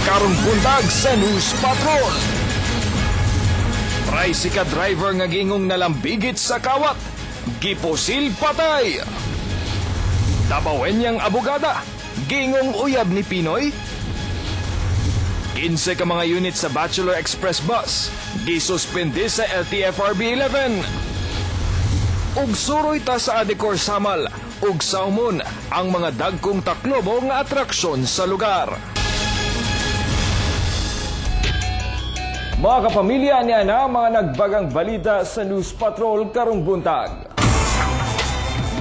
Karong buntag sa News Patrol. Tricycle driver nga gingong nalambigit sa kawat, gipusil patay. Dabawenyang abogada, gingong uyab ni Pinoy. 15 ka mga unit sa Bachelor Express bus, gisuspende sa LTFRB 11. Ug suroy ta sa Adecor Samal, ug saumon ang mga dagkong taklobo nga atraksyon sa lugar. Mga kapamilya niya na mga nagbagang balita sa News Patrol karong buntag.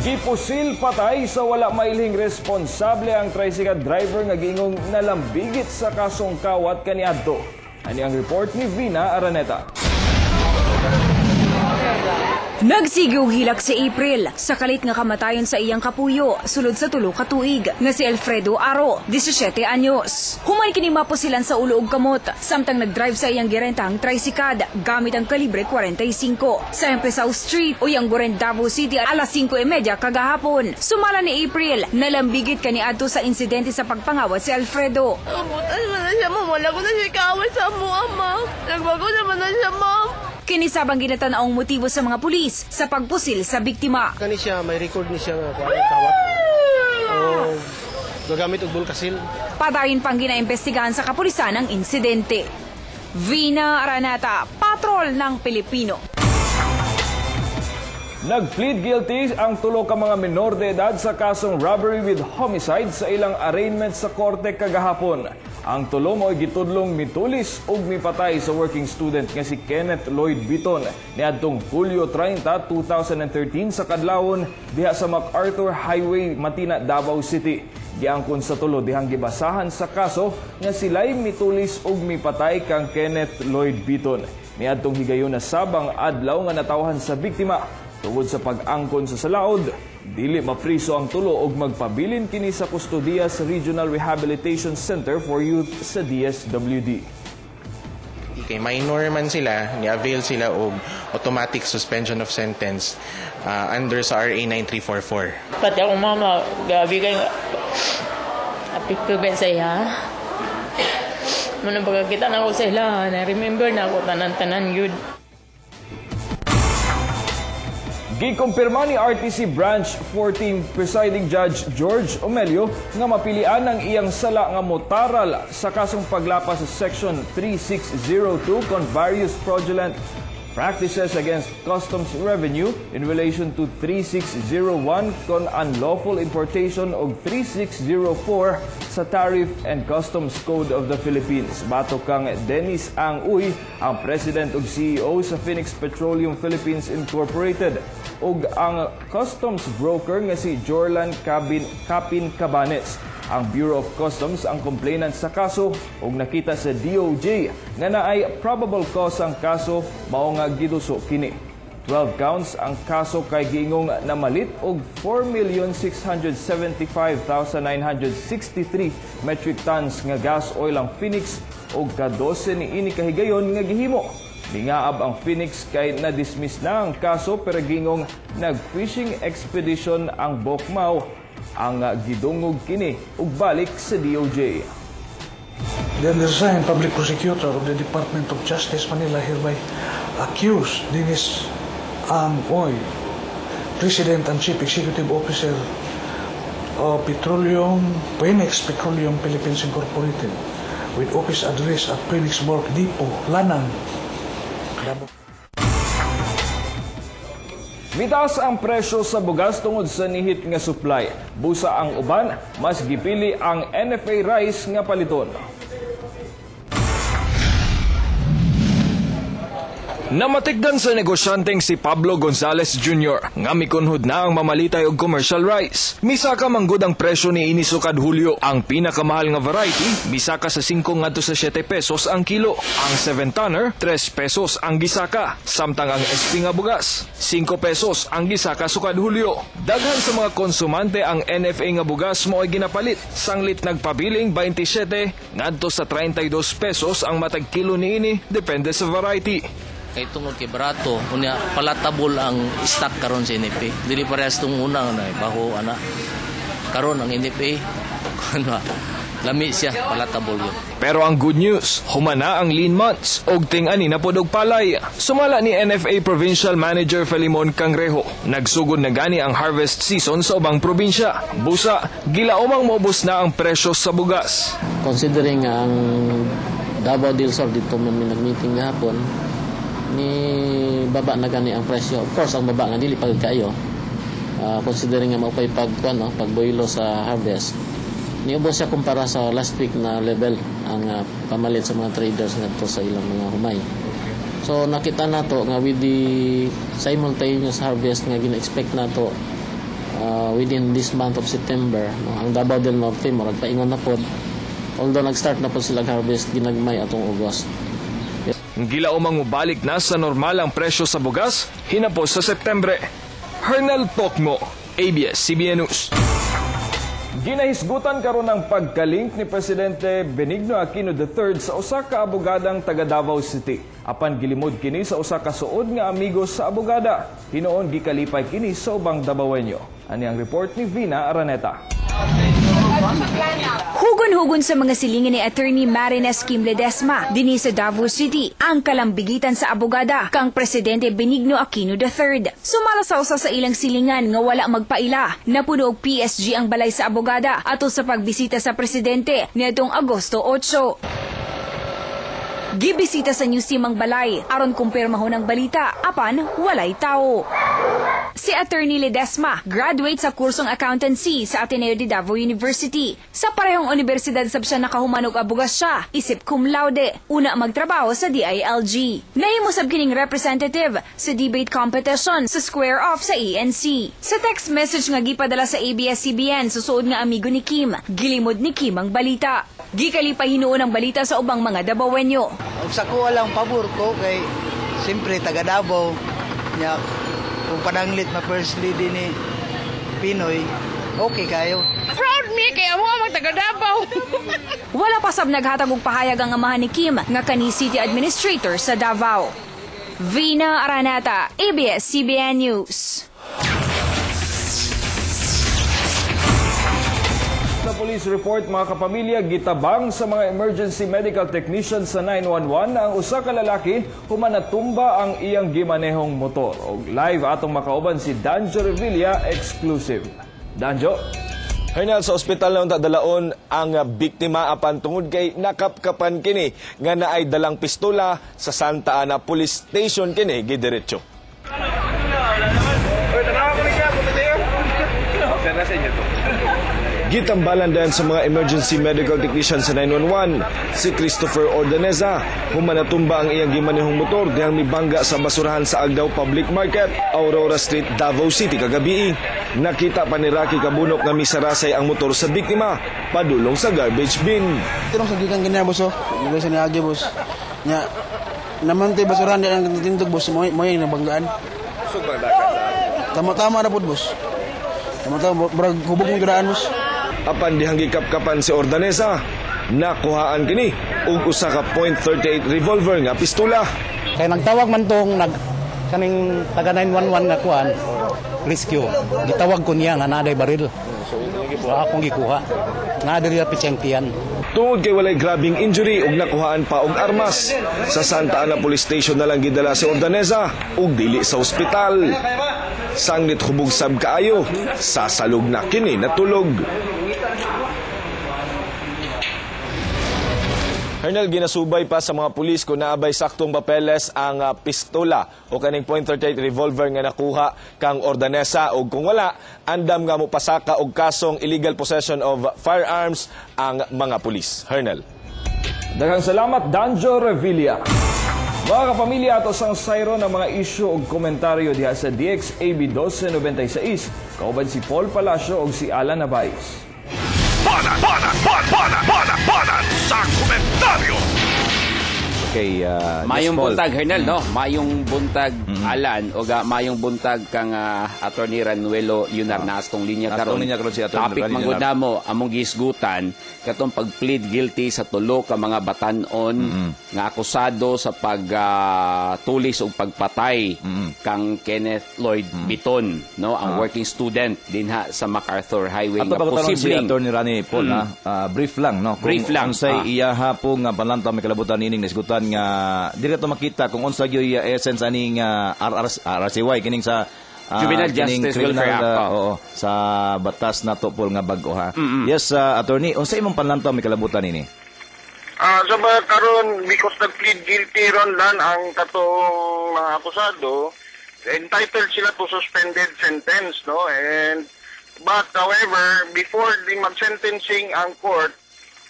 Gipusil patay sa wala mailhing responsable ang tricycle driver nga gingong nalambigit sa kasong kawat kaniadto. Ani ang report ni Vina Araneta. Nagsigaw hilak si April sa kalit nga kamatayon sa iyang kapuyo sulod sa tulo ka tuig nga si Alfredo Aro, 17 anyos. Human kini maposilan sa ulo ug kamot samtang nagdrive sa iyang girentang tricycad gamit ang kalibre 45 sa Empesaw Street, Uyangguren, Davao City alas 5:30 kagahapon. Sumala ni April, nalambigit kaniadto sa insidente sa pagpangawat si Alfredo. Abutan man na siya, ma'am. Wala ko na siya kaaway sa mua, ma'am. Nagbago naman na siya, ma'am. Kinisabang ginatanaong motibo sa mga pulis sa pagpusil sa biktima. Kani siya, may record ni siya nga kawat. Gagamit og bulkasil. Padayon pang ginaimbestigahan sa kapulisan ang insidente. Vina Araneta, Patrol ng Pilipino. Nag-plead guilty ang tulo ka mga menor de edad sa kasong robbery with homicide sa ilang arraignment sa korte kagahapon. Ang tulo mo ay gitudlong mitulis ug mipatay sa working student nga si Kenneth Lloyd Biton niadtong Hulyo 30, 2013 sa kadlawon diha sa MacArthur Highway, Matina, Davao City. Giangkon sa tulo dihang gibasahan sa kaso nga sila'y mitulis ug mipatay kang Kenneth Lloyd Biton. Niadtong higayon na sabang adlaw nga natawhan sa biktima. Tungod sa pag-angkon sa salaod, dili mapriso ang tulo og magpabilin kini sa kustodiya sa Regional Rehabilitation Center for Youth sa DSWD. Kay minor man sila, ni-avail sila og automatic suspension of sentence under sa RA 9344. Pati akong mama, gabi kayo apik-pibin sa iya. Muna pagkakita na ako sa ila, na-remember na ako tanan-tanan yun. Gikumpirma ni RTC Branch 14 Presiding Judge George Omelio nga mapilian ang iyang sala nga motaral sa kasong paglapas sa Section 3602 kon various fraudulent practices against customs revenue in relation to 3601 kon unlawful importation og 3604 sa Tariff and Customs Code of the Philippines. Batok kang Dennis Ang Uy, ang President ug CEO sa Phoenix Petroleum Philippines Incorporated, ug ang customs broker nga si Jorlan Capin Cabanes. Ang Bureau of Customs ang complainant sa kaso ug nakita sa DOJ nga naay probable cause ang kaso mao nga giduso kini. 12 counts ang kaso kay gingong namalit og 4,675,963 metric tons nga gas oil ang Phoenix ug ka-12 niini kahigayon nga gihimo. Lingaab ang Phoenix kay na-dismiss na ang kaso pero gingong nag-fishing expedition ang Bokmao ang gidungog kini ug balik sa DOJ. The undersigned public prosecutor of the Department of Justice Manila hereby accuse Dennis Ang Uy, President and Chief Executive Officer of Phoenix Petroleum Philippines Incorporated with office address at Phoenix Bulk Depot, Lanang, Davao. Mitaas ang presyo sa bugas tungod sa nihit nga supply. Busa ang uban, mas gipili ang NFA rice nga paliton. Namatikdan sa negosyanteng si Pablo Gonzales Jr. nga mikunhod na ang mamalitay og commercial rice. Misaka manggod ang presyo ni inisukad Hulyo. Ang pinakamahal nga variety, misaka sa 5 ngadto sa 7 pesos ang kilo. Ang 7-tonner, 3 pesos ang gisaka. Samtang ang SP nga bugas, 5 pesos ang gisaka sukad Hulyo. Daghan sa mga konsumante ang NFA nga bugas mo ay ginapalit. Sanglit nagpabiling 27 ngadto sa 32 pesos ang matag kilo niini, depende sa variety. Kay tungod kay barato, unya palatable ang stock karon sa NFA. Dili parehas tong una na baho ana. Karon ang NFA lami siya, palatabol yun. Pero ang good news, humana ang lean months og ting-ani na pod og palay. Sumala ni NFA Provincial Manager Felimon Cangrejo, nagsugod na gani ang harvest season sa ubang probinsya. Busa, gilaomang maubos na ang presyo sa bugas. Considering ang Davao del Sur dito man may nag-meeting gahapon, ni baba na gani ang presyo. Of course, ang baba nga dili pagod kayo. Considering nga maupay pagboylo sa harvest. Niubos siya kumpara sa last week na level ang pamalit sa mga traders ngadto sa ilang mga humay. So nakita nato nga with the simultaneous harvest nga gina-expect nato within this month of September, ang Davao del Norte murag paingon na pod. Although nag-start na po sila harvest ginagmay atong August. Gilaomang mubalik na sa normal ang presyo sa bugas hinapos sa Septembre. Hernel Tokmo, ABS-CBN News. Ginahisgutan karon ang pagkalink ni Presidente Benigno Aquino III sa usa ka abogadang taga Davao City. Apan gilimod kini sa usa ka suod nga amigos sa abogada. Hinoon gikalipay kini sa ubang Davaoenyo. Ani ang report ni Vina Araneta. Hugon-hugon sa mga silingin ni Attorney Marines Kim Ledesma dinhi sa Davao City ang kalambigitan sa abogada kang Presidente Benigno Aquino III. Sumala sa usa sa ilang silingan nga wala magpaila, napuno og PSG ang balay sa abogada ato sa pagbisita sa Presidente niadtong Agosto 8. Gibisita sa Newsim ang balay aron kumpirmahon ang balita apan walay tao. Si Attorney Ledesma, graduate sa kursong accountancy sa Ateneo de Davao University. Sa parehong universidad sab siya nakahumanog abugas siya, isip cum laude, una magtrabaho sa DILG. Nahimo sab kining representative sa debate competition sa Square Off sa ANC. Sa text message nga gipadala sa ABS-CBN susuod nga amigo ni Kim, gilimod ni Kim ang balita. Gikalipay hinuon ang balita sa ubang mga Davaoenyo. Ug sa ko lang pabor ko kay siyempre taga Davao nya kung pananglit na first lady ni Pinoy, okay kayo. Proud me kaya mo mag taga Davao. Wala pa sab naghatag og pahayag ang amahan ni Kim nga kani City Administrator sa Davao. Vina Araneta, ABS-CBN News. Sa police report, mga kapamilya, gitabang sa mga emergency medical technicians sa 911 ang usa ka lalaki humanatumba ang iyang gimanehong motor. Og live atong makauban si Danjo Revilla, exclusive. Danjo. Hernal, sa ospital na dalaon ang biktima apan tungod kay nakapkapan kini nga naay dalang pistola sa Santa Ana Police Station kini gidiretso. Gitambalan din sa mga emergency medical technician sa 911 si Christopher Ordaneza. Humanatumba ang iyang gimanehong motor dihang mibangga sa basurahan sa Agdao Public Market, Aurora Street, Davao City kagabi. Nakita pa ni Rocky Kabunok nga misarasay ang motor sa biktima padulong sa garbage bin. Tirong sa gikan ganyan boss, gikan sa niagi boss. Nya naman tay basurahan di ang tindog boss mo yung nabanggaan. Tama-tama na pud boss. Tama-tama brag hubog ng giraan boss. Apan dihang gikapkapan si Ordaneza, nakuhaan kini og usa ka .38 revolver nga pistola. Kaya nagtawag man tong kaning taga 911 nga kuan rescue. Gitawag ko niya nga naday baril. So akong gikuha. Naday pichengtian. Tungod kay walay grabing injury ug nakuhaan pa og armas, sa Santa Ana Police Station na lang gidala si Ordaneza ug dili sa ospital. Sanglit hubog sab kaayo, sasalog na kini natulog. Hernal, ginasubay pa sa mga pulis kung naabay saktong papeles ang pistola o kaning .38 revolver nga nakuha kang Ordaneza o kung wala, andam nga mo pasaka og kasong illegal possession of firearms ang mga pulis. Hernal. Daghang salamat, Danjo Revilla. Mga kapamilya, ato sang sayro ng mga isyu o komentaryo diha sa DXAB 1296. Kauban si Paul Palacio o si Alan Navais. Banat sa komentaryo! kay Mayong Yes, Paul. buntag, Hernel, no? Mayong buntag, Alan, o mayong buntag kang Attorney Ranuelo Yunar na astong linya karon. linya karon si Attorney Topic Ranuelo manggod namo among gisgutan katong pag-plead guilty sa tulo ka mga batan-on nga akusado sa pagtulis og pagpatay kang Kenneth Lloyd Biton, no? Ang working student dinha sa MacArthur Highway Ato nga ba si posibleng Attorney Rani Paul brief lang no kung Brief lang. unsay iya po nga panlantaw may kalabutan ining nasgutan nga dili to makita kung unsa gyoy essence aning RCY kining sa Juvenile kining Justice criminal, Welfare Act. oo, sa batas na to Paul nga bag-o ha. Yes, attorney, unsay imong panlantaw may kalabutan ini? Sa mga karon, because nag-plead guilty ron lang ang katong mga akusado, entitled sila to suspended sentence, no? But however, before di mag-sentencing ang court,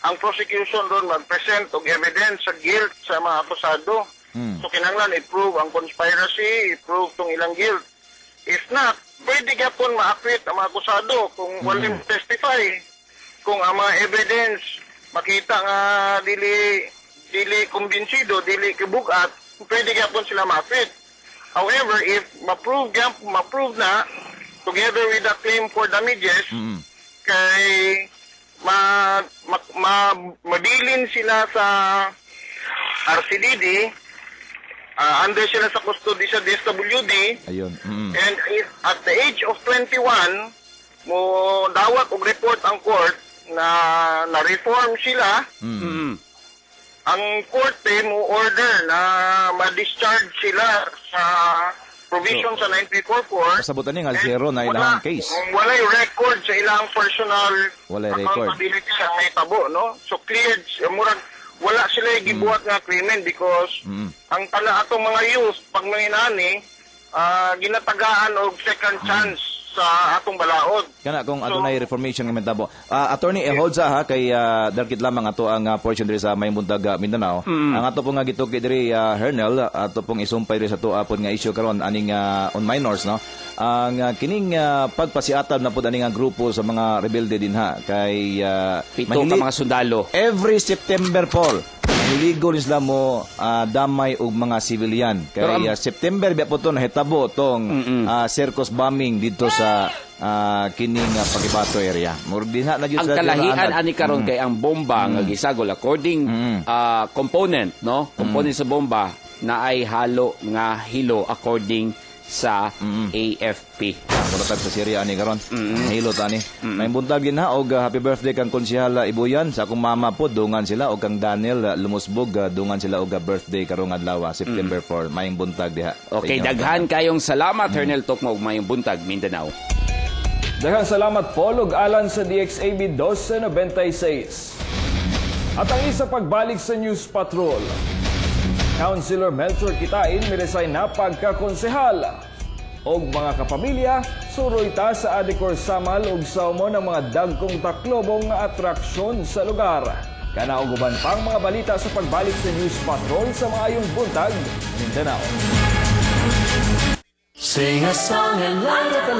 ang prosecution ron mag-present og evidence sa guilt sa mga akusado. So kinahanglan i-prove ang conspiracy, i-prove tong ilang guilt. If not, pwede gyapon ma-acquit ang mga akusado kung walang testify. Kung ang mga evidence makita nga dili kumbinsido, dili kibugat, pwede gyapon sila ma-acquit. However, if ma-prove na together with the claim for damages, kay mabilin sila sa RCDD, under sila sa custody sa DSWD. Ayun. And if at the age of 21, mo dawat og report ang court na na-reform sila, ang court mo order na ma-discharge sila sa provision sa 9344. Sabutan ni nga zero na ilang case. Walay record sa ilang personal Walay record. accountability sa may tabo, no? So cleared, murag wala sila gibuhat nga krimen because ang tala atong mga youth pag manginani ginatagaan og second chance sa atong balaod. Kana kung adunay reformation nga metabo. Attorney hold sa ha kay darkit lamang ato ang portion diri sa Maybuntag Mindanao. Ang ato pong nga gituki diri Hernel ato pong isumpay diri sa to apon nga issue karon aning on minors no. Ang kining pagpasiatab na pud aning grupo sa mga rebelde dinha kay pito ka mga sundalo. Every September Paul niligo nila mo damay og mga civilian kay September biya po to nahitabo tong circus bombing dito sa kining Pagibato area. Murdiha na gyud ang kalahian ani karon kay ang bomba nga gisagol according component, no? Component sa bomba na ay halo nga hilo according sa AFP. Kalatag sa Syria ani karon. Hilo ta ni. May buntag din ha og happy birthday kang Konsehal Ibuyan sa akong mama po dungan sila og kang Daniel Lumusbog dungan sila og birthday karong adlaw September 4. May buntag diha. Okay, daghan kayong salamat Hernel Tokmo og mayong buntag Mindanao. Daghang salamat Paul ug Alan sa DXAB 1296. At ang isa pagbalik sa News Patrol. Councilor Melchor Kitain miresign na pagkakonsehal. Og mga kapamilya, suroy ta sa Adicor Samal ug saumo ng mga dagkong taklobong atraksyon sa lugar. Kana og uban pang mga balita sa pagbalik sa News Patrol sa maayong buntag, Mindanao. Sing a song and light up the